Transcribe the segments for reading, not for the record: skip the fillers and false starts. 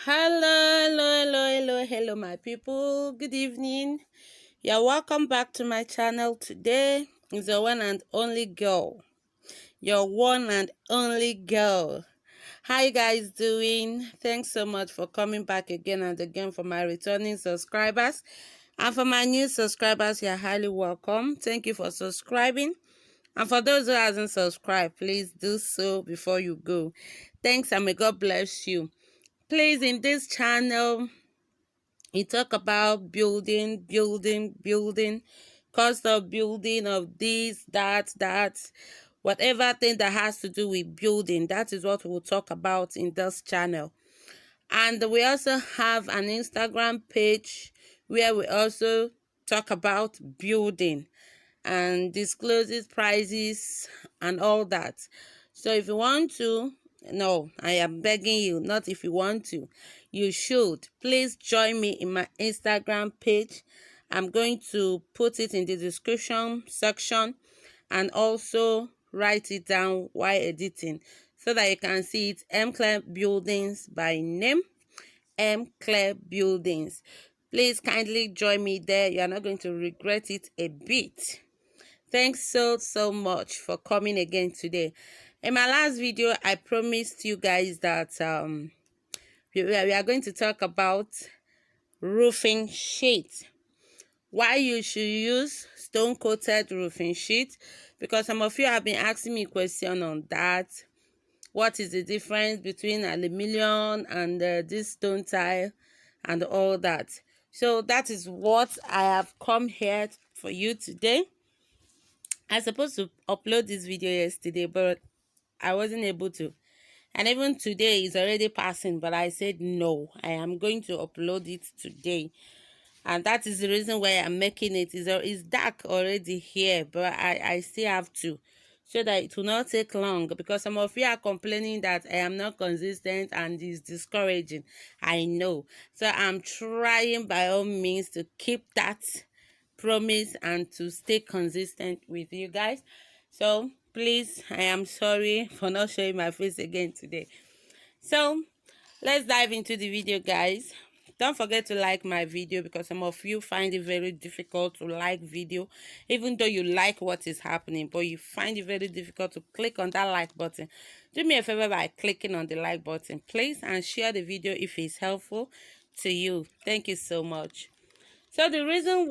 Hello, my people. Good evening. You're welcome back to my channel. Today is your one and only girl. Your one and only girl. How you guys doing? Thanks so much for coming back again and again for my returning subscribers. And for my new subscribers, you're highly welcome. Thank you for subscribing. And for those who hasn't subscribed, please do so before you go. Thanks and may God bless you. Please, in this channel, we talk about building, cost of building of this, that, whatever thing that has to do with building. That is what we'll talk about in this channel. And we also have an Instagram page where we also talk about building and discloses prices and all that. So if you want to, no, I am begging you, not if you want to, you should. Please join me in my Instagram page. I'm going to put it in the description section and also write it down while editing so that you can see it. Mclear Buildings by name. Mclear Buildings. Please kindly join me there. You are not going to regret it a bit. Thanks so much for coming again today. In my last video, I promised you guys that we are going to talk about roofing sheet. Why you should use stone coated roofing sheet, because some of you have been asking me a question on that. What is the difference between aluminium and this stone tile and all that? So that is what I have come here for you today. I supposed to upload this video yesterday, but I wasn't able to. And even today is already passing, but I said no, I am going to upload it today. And that is the reason why I'm making it. It's dark already here, but I still have to, so that it will not take long, because some of you are complaining that I am not consistent and it's discouraging. I know. So I'm trying by all means to keep that promise and to stay consistent with you guys. So please, I am sorry for not showing my face again today. So let's dive into the video, guys. Don't forget to like my video, because some of you find it very difficult to like video, even though you like what is happening, but you find it very difficult to click on that like button. Do me a favor by clicking on the like button, please, and share the video if it's helpful to you. Thank you so much. So the reason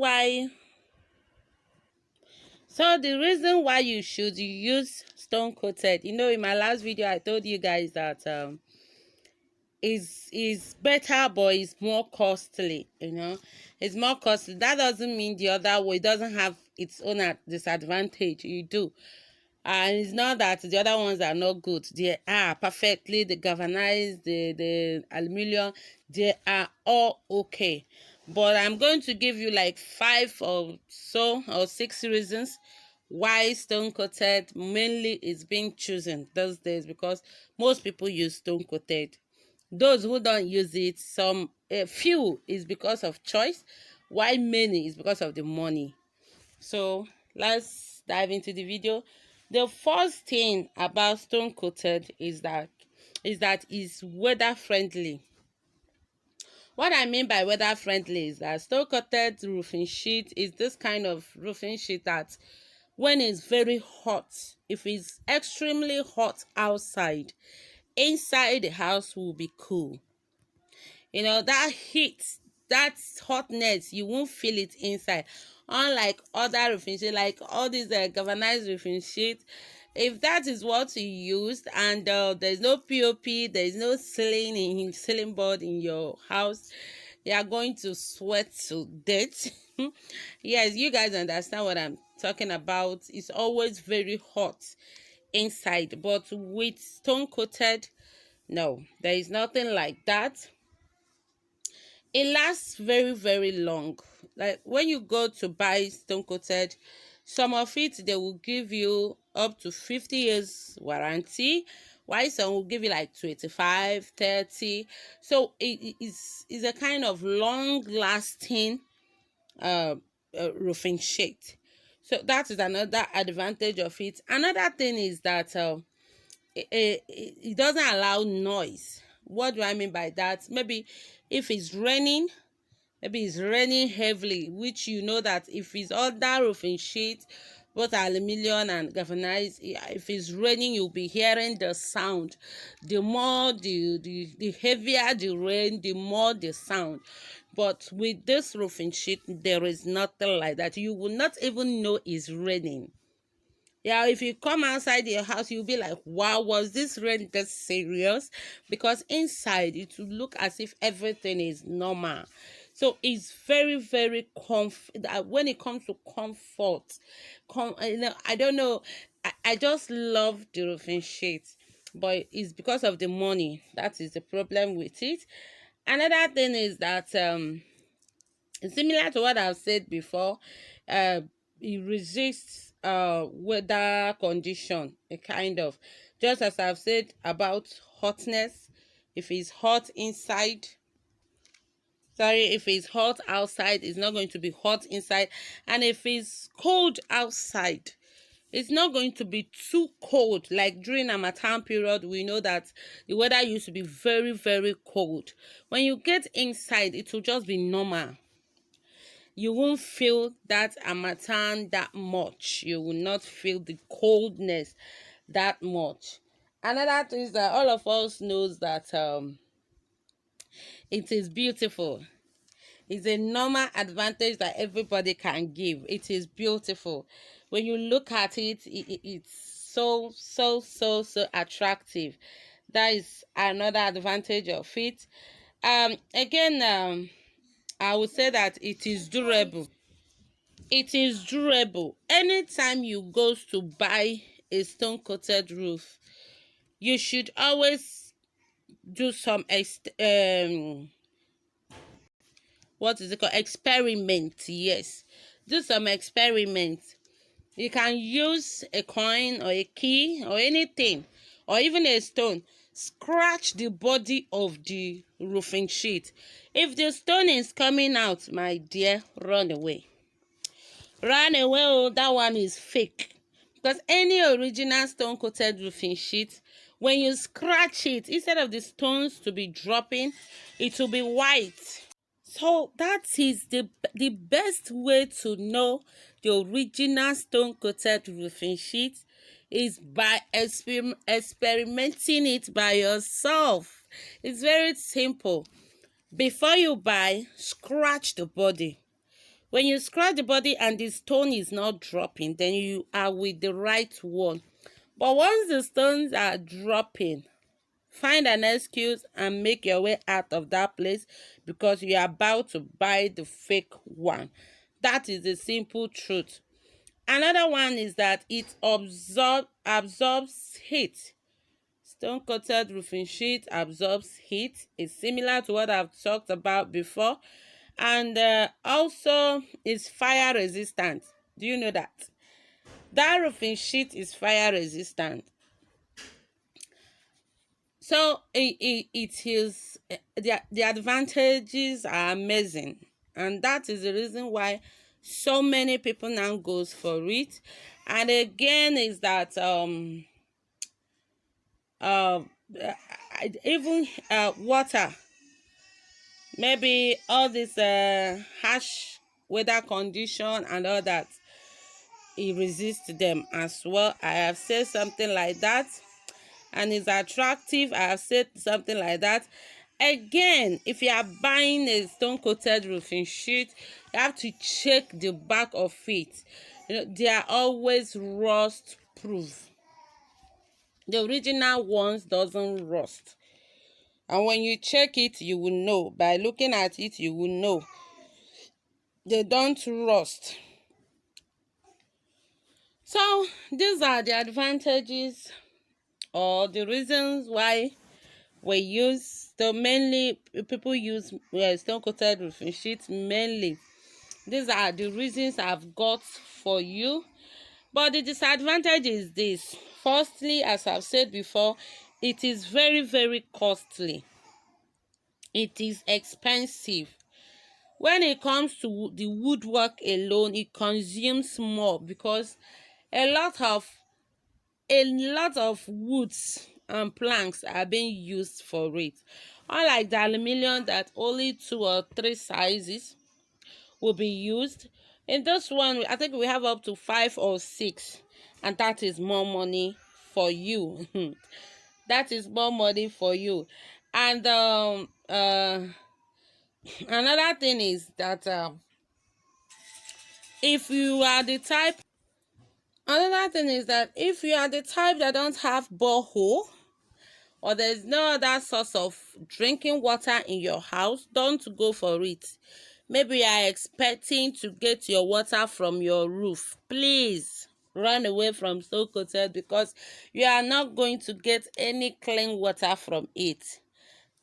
why you should use stone coated, in my last video I told you guys that is better, but it's more costly. It's more costly. That doesn't mean the other way doesn't have its own disadvantage. You do. And it's not that the other ones are not good. They are perfectly, the galvanized, the aluminium, they are all okay. But I'm going to give you like 5 or 6 reasons why stone coated mainly is being chosen those days, because most people use stone coated. Those who don't use it, a few is because of choice, while many is because of the money. So let's dive into the video. The first thing about stone coated is that it's weather friendly. What I mean by weather friendly is that stone coated roofing sheet is this kind of roofing sheet that when it's very hot, if it's extremely hot outside, inside the house will be cool. That heat, that hotness, you won't feel it inside. Unlike other roofing sheet, like all these galvanized roofing sheet, if that is what you used and there's no POP, there's no ceiling board in your house, you are going to sweat to death. Yes, you guys understand what I'm talking about. It's always very hot inside, but with stone coated, no, there is nothing like that. It lasts very long. Like when you go to buy stone coated, some of it they will give you up to 50 years warranty, while some will give you like 25, 30. So it is a kind of long lasting roofing sheet. So that is another advantage of it. Another thing is that it doesn't allow noise What do I mean by that? Maybe if it's raining, maybe it's raining heavily, which you know that if it's under roofing sheet, both aluminium and galvanized, if it's raining, you'll be hearing the sound. The more the heavier the rain, the more the sound. But with this roofing sheet, there is nothing like that. You will not even know it's raining. Yeah, if you come outside your house, you'll be like, wow, was this rain that serious? Because inside it will look as if everything is normal. So it's very, very when it comes to comfort. I don't know. I just love the roofing sheet, but it's because of the money. That is the problem with it. Another thing is that similar to what I've said before, uh, it resists weather condition, a kind of, just as I've said about hotness. If it's hot inside, if it's hot outside, it's not going to be hot inside. And if it's cold outside, it's not going to be too cold. Like during Harmattan period, we know that the weather used to be very, very cold. When you get inside, it will just be normal. You won't feel that harmattan that much. You will not feel the coldness that much. Another thing is that all of us knows that it is beautiful. It's a normal advantage that everybody can give. It is beautiful. When you look at it, it's so attractive. That is another advantage of it. Again, I would say that it is durable. It is durable. Anytime you go to buy a stone coated roof, you should always do some what is it called, experiment. Yes, do some experiments. You can use a coin or a key or anything, or even a stone. Scratch the body of the roofing sheet. If the stone is coming out, my dear, run away. Run away. Oh, that one is fake. Because any original stone coated roofing sheet, when you scratch it, instead of the stones to be dropping, it will be white. So that is the best way to know the original stone coated roofing sheet is by experimenting it by yourself. It's very simple. Before you buy, scratch the body. When you scratch the body and the stone is not dropping, then you are with the right one. But once the stones are dropping, find an excuse and make your way out of that place, because you are about to buy the fake one. That is the simple truth. Another one is that it absorbs heat. Stone coated roofing sheet absorbs heat. It's similar to what I've talked about before. And also is fire resistant. Do you know that? That roofing sheet is fire resistant. So it is the advantages are amazing, and that is the reason why so many people now goes for it. And again is that uh, even water, maybe all this harsh weather condition and all that, it resists them as well. I have said something like that, and it's attractive. I have said something like that. Again, if you are buying a stone coated roofing sheet, you have to check the back of it. You know, they are always rust proof. The original ones doesn't rust, and when you check it, you will know. By looking at it, you will know they don't rust. So these are the advantages or the reasons why we use people use stone coated roofing sheets mainly. These are the reasons I've got for you. But the disadvantage is this. Firstly, as I've said before, it is very, very costly. It is expensive. When it comes to the woodwork alone, it consumes more, because a lot of woods planks are being used for it. Unlike the aluminium that only 2 or 3 sizes will be used. In this one, I think we have up to 5 or 6, and that is more money for you. That is more money for you. And another thing is that if you are the type another thing is that if you are the type that don't have borehole, or there's no other source of drinking water in your house, don't go for it. Maybe you are expecting to get your water from your roof. Please run away from stone coated, because you are not going to get any clean water from it.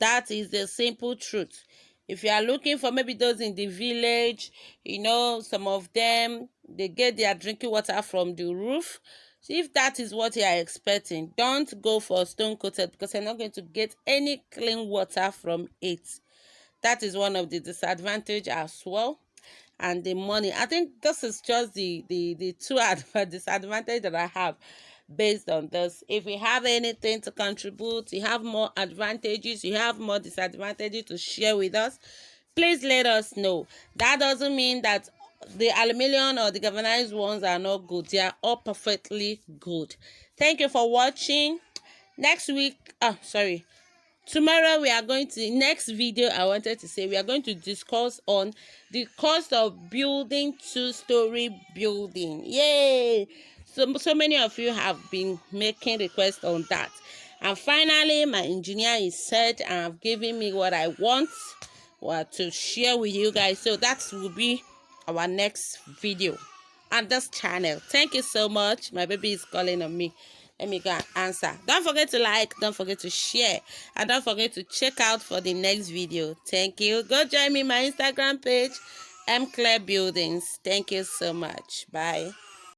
That is the simple truth. If you are looking for maybe those in the village, some of them, they get their drinking water from the roof. So if that is what you are expecting, don't go for stone coated, because you're not going to get any clean water from it. That is one of the disadvantages as well. And the money, I think this is just the two disadvantage that I have based on this. If you have anything to contribute, you have more advantages, you have more disadvantages to share with us, please let us know. That doesn't mean that the aluminium or the galvanized ones are not good. They are all perfectly good. Thank you for watching. Tomorrow we are going to, next video I wanted to say, we are going to discuss on the cost of building 2-story building. Yay! So many of you have been making requests on that. And finally, my engineer is set and have given me what I want to share with you guys. So that will be our next video on this channel. Thank you so much. My baby is calling on me. Let me go and answer. Don't forget to like, don't forget to share, and don't forget to check out for the next video. Thank you. Go join me on my Instagram page, Mclear Buildings. Thank you so much. Bye.